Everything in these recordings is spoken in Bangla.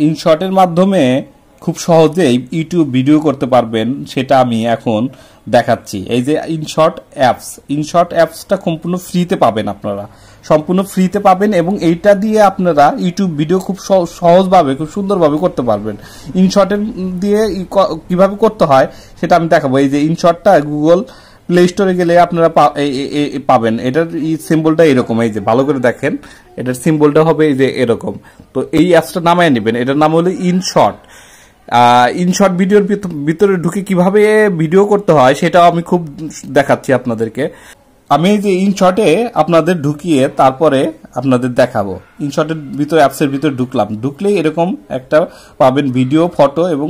ইনশটের মাধ্যমে খুব সহজেই ইউটিউব ভিডিও করতে পারবেন, সেটা আমি এখন দেখাচ্ছি। এই যে ইনশট অ্যাপসটা সম্পূর্ণ ফ্রিতে পাবেন, আপনারা সম্পূর্ণ ফ্রিতে পাবেন এবং এইটা দিয়ে আপনারা ইউটিউব ভিডিও খুব সহজভাবে খুব সুন্দরভাবে করতে পারবেন। ইনশটের দিয়ে কিভাবে করতে হয় সেটা আমি দেখাবো। এই যে ইনশটটা গুগল প্লে স্টোরে গেলে আপনারা পাবেন। এটার সিম্বলটা এরকম, এই যে ভালো করে দেখেন, এটার সিম্বলটা হবে এই যে এরকম। তো এই অ্যাপসটা নামায় নেবেন, এটার নাম হলো ইনশট। ইনশট ভিডিওর ভিতরে ঢুকে কিভাবে ভিডিও করতে হয় সেটাও আমি খুব দেখাচ্ছি আপনাদেরকে। আমি এই যে ইনশটে আপনাদের ঢুকিয়ে তারপরে আপনাদের দেখাবো। ইনশটের ভিতরে অ্যাপসের ভিতরে ঢুকলেই এরকম একটা পাবেন, ভিডিও, ফটো এবং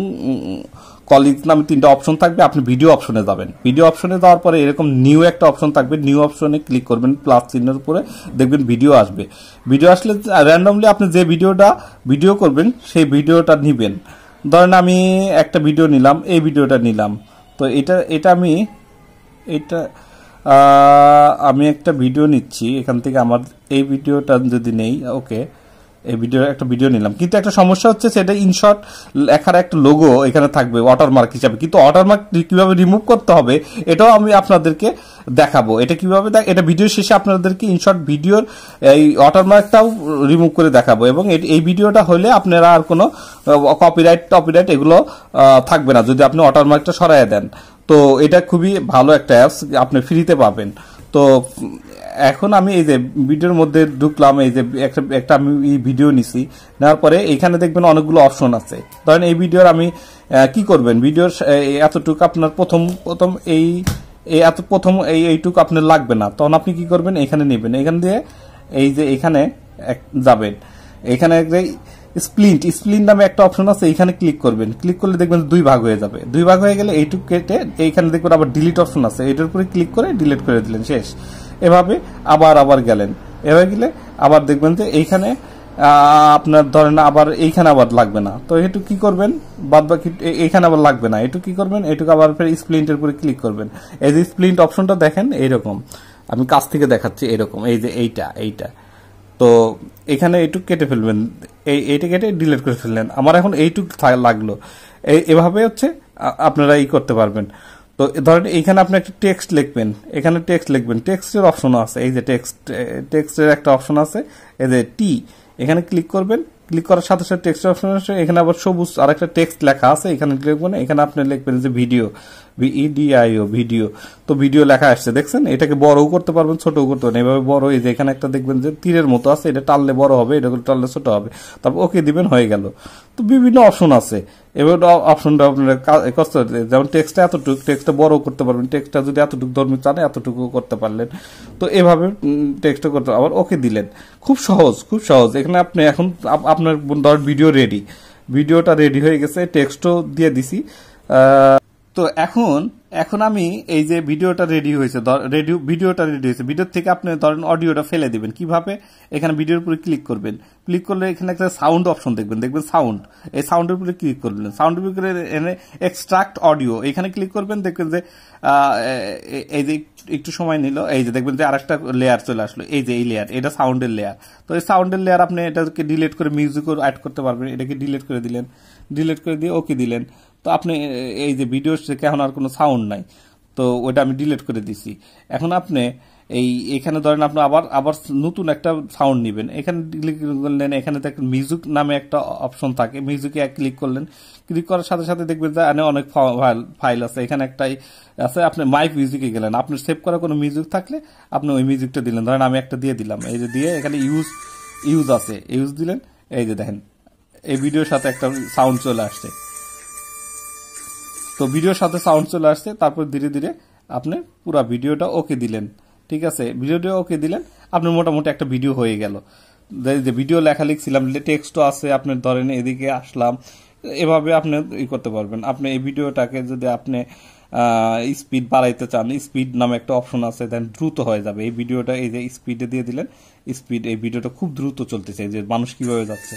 কলিগ নামে 3টা অপশন থাকবে। আপনি ভিডিও অপশনে যাবেন, ভিডিও অপশনে যাওয়ার পরে এরকম নিউ একটা অপশন থাকবে, নিউ অপশনে ক্লিক করবেন, প্লাস চিহ্নের উপরে দেখবেন ভিডিও আসবে। ভিডিও আসলে র্যান্ডমলি আপনি যে ভিডিও করবেন সেই ভিডিওটা নিবেন। ধরেন আমি একটা ভিডিও নিলাম, এই ভিডিওটা নিলাম। তো আমি একটা ভিডিও নিচ্ছি এখান থেকে, আমার এই ভিডিওটা যদি নেই, ওকে, এই একটা ভিডিও নিলাম। কিন্তু একটা সমস্যা হচ্ছে, সেটা ইনশট লেখার একটা লোগো এখানে থাকবে ওয়াটারমার্ক হিসাবে, কিন্তু ওয়াটারমার্ক কিভাবে রিমুভ করতে হবে এটাও আমি আপনাদেরকে দেখাবো। এটা কিভাবে এটা ভিডিও শেষে আপনাদেরকে ইনশট ভিডিওর এই ওয়াটারমার্কটাও রিমুভ করে দেখাবো। এবং এই ভিডিওটা হলে আপনারা আর কোনো কপিরাইট এগুলো থাকবে না যদি আপনি ওয়াটারমার্কটা সরাইয়া দেন। তো এটা খুবই ভালো একটা অ্যাপস, আপনি ফ্রিতে পাবেন। তো এখন আমি এই যে ভিডিওর মধ্যে ঢুকলাম, এই যে একটা আমি এই ভিডিও নিছি, নেওয়ার পরে এখানে দেখবেন অনেকগুলো অপশন আছে। ধরেন এই ভিডিওর আমি কি করবেন, ভিডিওর এতটুকু আপনার প্রথম এইটুকু আপনার লাগবে না, তখন আপনি কি করবেন, এখানে নেবেন, এখান দিয়ে এই যে এখানে যাবেন, এখানে স্প্লিন্ট নামে একটা অপশন আছে, এখানে ক্লিক করবেন। ক্লিক করলে দেখবেন 2 ভাগ হয়ে যাবে। 2 ভাগ হয়ে গেলে এইটুকু কেটে এইখানে দেখবেন আবার ডিলিট অপশন আছে, এটার উপরে ক্লিক করে ডিলিট করে দিলেন, শেষ। এভাবে আবার গেলেন, এভাবে গেলে আবার দেখবেন যে এইখানে আপনার ধরেন আবার এইখানে আবার লাগবে না, তো এটুকু কি করবেন, বাদ বাকি এইখানে আবার লাগবে না, এটুকু কি করবেন, এটুকু আবার ফের স্প্লিন্টের উপরে ক্লিক করবেন। এই যে স্প্লিন্ট অপশনটা দেখেন এইরকম, আমি কাছ থেকে দেখাচ্ছি, এরকম এই যে এইটা। তো এখানে এইটুক কেটে ফেলবেন, এইটা কেটে ডিলিট করে ফেললেন, আমার এখন এইটুক লাগলো। এভাবে হচ্ছে আপনারা করতে পারবেন। তো ধরেন এইখানে আপনি একটা টেক্সট লিখবেন, এখানে টেক্সট লিখবেন, টেক্সটের অপশনও আছে, এই যে টেক্সটের একটা অপশন আছে, এই যে এখানে ক্লিক করবেন। ক্লিক করার সাথে সাথে টেক্সট অপশন আসে, এখানে আবার সবুজ আর একটা টেক্সট লেখা আছে, এখানে লিখবেন, এখানে আপনি লিখবেন যে ভিডিও, ভিডিও। তো ভিডিও লেখা আসছে, দেখছেন? এটাকে বড়ও করতে পারবেন, ছোটও করতে পারবেন। এভাবে বড়, এই যে এখানে একটা দেখবেন যে তীরের মতো আছে, এটা টানলে বড় হবে, এটা টানলে ছোট হবে, তারপর ওকে দিবেন, হয়ে গেল। তো বিভিন্ন অপশন আছে, এবার অপশনটা আপনারা করতে, যেমন টেক্সটটা এতটুকু, টেক্সটটা বড় করতে পারবেন, টেক্সটটা যদি এতটুকু ধর্মী চান এতটুকু করতে পারলেন। তো এভাবে টেক্সটটা করতে, আবার ওকে দিলেন, খুব সহজ। এখানে আপনি এখন আপনার ধর ভিডিওটা রেডি হয়ে গেছে, টেক্সটও দিয়ে দিছি। তো এখন আমি এই যে ভিডিওটা রেডি হয়েছে, ভিডিওর থেকে আপনি ধরেন অডিওটা ফেলে দিবেন। কিভাবে, এখানে ভিডিওর উপরে ক্লিক করবেন, ক্লিক করলে এখানে একটা সাউন্ড অপশন দেখবেন সাউন্ড, এই সাউন্ডের উপরে ক্লিক করবেন, সাউন্ডের উপরে এনে এক্সট্রাক্ট অডিও, এখানে ক্লিক করবেন, দেখবেন যে এই যে একটু সময় নিল, এই যে দেখবেন যে আরেকটা লেয়ার চলে আসলো, এই যে এই লেয়ার, এটা সাউন্ডের লেয়ার। তো এই সাউন্ডের লেয়ার আপনি এটাকে ডিলিট করে মিউজিকও অ্যাড করতে পারবেন, এটাকে ডিলিট করে দিলেন, ডিলিট করে দিয়ে ওকে দিলেন। তো আপনি এই যে ভিডিও থেকে এখন আর কোনো সাউন্ড নাই, তো ওটা আমি ডিলিট করে দিছি। এখন আপনি এখানে ধরেন আপনি আবার নতুন একটা সাউন্ড নেবেন, এখানে ক্লিক করলেন, এখানে দেখেন মিউজিক নামে একটা অপশন থাকে, মিউজিকে ক্লিক করলেন। ক্লিক করার সাথে সাথে দেখবেন যে অনেক ফাইল আছে, এখানে একটাই আছে, আপনি মাই মিউজিকে গেলেন, আপনার সেভ করা কোনো মিউজিক থাকলে আপনি ওই মিউজিকটা দিলেন। ধরেন আমি একটা দিয়ে দিলাম, এই যে দিয়ে এখানে ইউজ আছে, ইউজ দিলেন, এই যে দেখেন এই ভিডিওর সাথে একটা সাউন্ড চলে আসছে। তো ভিডিওর সাথে সাউন্ড চলে আসছে, তারপর ধীরে ধীরে আপনি পুরো ভিডিওটা ওকে দিলেন, ঠিক আছে? ভিডিওটা ওকে দিলেন, আপনার মোটামুটি একটা ভিডিও হয়ে গেল। যে ভিডিও লেখা লিখছিলাম, টেক্সটও আছে, আপনি ধরেন এদিকে আসলাম, এভাবে আপনি করতে পারবেন। আপনি এই ভিডিওটাকে যদি আপনি স্পিড বাড়াইতে চান, স্পিড নামে একটা অপশন আছে, দেন দ্রুত হয়ে যাবে এই ভিডিওটা, এই যে স্পিডে দিয়ে দিলেন, স্পিড, এই ভিডিওটা খুব দ্রুত চলতেছে, যে মানুষ কিভাবে যাচ্ছে,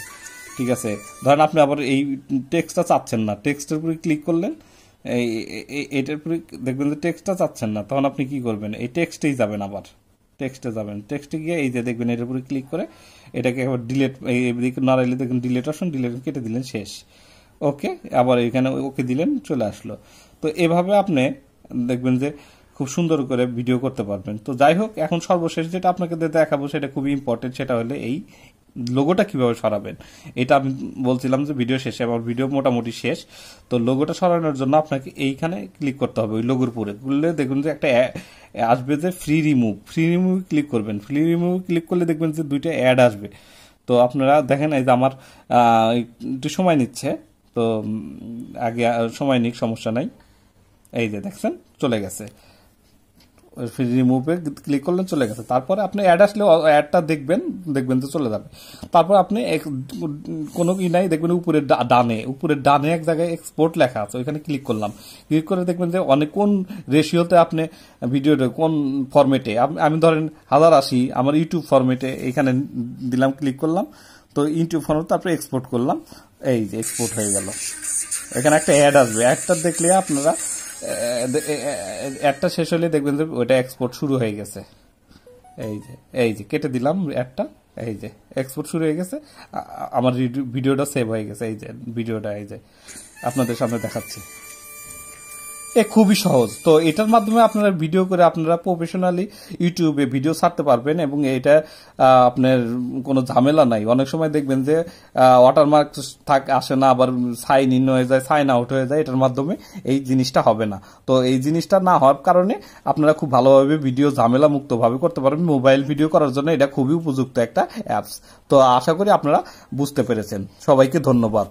ঠিক আছে? ধরেন আপনি আবার এই টেক্সটটা চাচ্ছেন না, টেক্সটের উপরে ক্লিক করলেন, এটার উপরে দেখবেন যে টেক্সটটা চাচ্ছেন না, তখন আপনি কি করবেন, এই টেক্সটেই যাবেন, আবার টেক্সটে যাবেন, টেক্সটে গিয়ে এই যে দেখবেন এর উপরে ক্লিক করে এটাকে আবার ডিলিট, এইদিকে নাড়াইলে দেখবেন ডিলিট অপশন, ডিলিট কেটে দিলেন, শেষ। ওকে, আবার এখানে ওকে দিলেন, চলে আসলো। তো এভাবে আপনি দেখবেন যে খুব সুন্দর করে ভিডিও করতে পারবেন। তো যাই হোক, এখন সর্বশেষ যেটা আপনাকে দেখাবো সেটা খুবই ইম্পর্টেন্ট, সেটা হলো এই লোগোটা কিভাবে সরাবেন। এটা আমি বলছিলাম যে ভিডিও শেষে, আমার ভিডিও মোটামুটি শেষ। তো লোগোটা সরানোর জন্য আপনাকে এইখানে ক্লিক করতে হবে, ওই লোগোর উপরে করলে দেখবেন যে একটা আসবে যে free remove, free remove click করবেন। ফ্রি রিমুভ ক্লিক করলে দেখবেন যে দুইটা অ্যাড আসবে। তো আপনারা দেখেন এই যে আমার একটু সময় নিচ্ছে, তো আগে সময় নিক, সমস্যা নাই। এই যে দেখছেন চলে গেছে, ফ্রি রিমুভে ক্লিক করলেন, চলে গেছে। তারপরে আপনি অ্যাড আসলে অ্যাডটা দেখবেন যে চলে যাবে। তারপর আপনি কোনো নাই, দেখবেন উপরের ডানে এক জায়গায় এক্সপোর্ট লেখা আছে, ওইখানে ক্লিক করলাম। ক্লিক করে দেখবেন যে অনেক কোন রেশিওতে আপনি ভিডিওটা কোন ফরম্যাটে, আমি ধরেন 1080 আমার ইউটিউব ফরম্যাটে এখানে দিলাম, ক্লিক করলাম। তো ইউটিউব ফরম্যাটে তারপরে এক্সপোর্ট করলাম, এই যে এক্সপোর্ট হয়ে গেল। এখানে একটা অ্যাড আসবে, অ্যাডটা দেখলে আপনারা একটা শেষ হলে দেখবেন যে ওইটা এক্সপোর্ট শুরু হয়ে গেছে। এই যে কেটে দিলাম অ্যাডটা, এই যে এক্সপোর্ট শুরু হয়ে গেছে, আমার ভিডিওটা সেভ হয়ে গেছে। এই যে ভিডিওটা এই যে আপনাদের সামনে দেখাচ্ছি। খুবই সহজ। তো এটার মাধ্যমে আপনারা ভিডিও করে আপনারা প্রফেশনালি ইউটিউবে ভিডিও ছাড়তে পারবেন, এবং এটা আপনার কোনো ঝামেলা নাই। অনেক সময় দেখবেন যে ওয়াটারমার্ক আসে না, আবার সাইন ইন হয়ে যায়, সাইন আউট হয়ে যায়, এটার মাধ্যমে এই জিনিসটা হবে না। তো এই জিনিসটা না হওয়ার কারণে আপনারা খুব ভালোভাবে ভিডিও ঝামেলা মুক্তভাবে করতে পারবেন। মোবাইল ভিডিও করার জন্য এটা খুবই উপযুক্ত একটা অ্যাপস। তো আশা করি আপনারা বুঝতে পেরেছেন। সবাইকে ধন্যবাদ।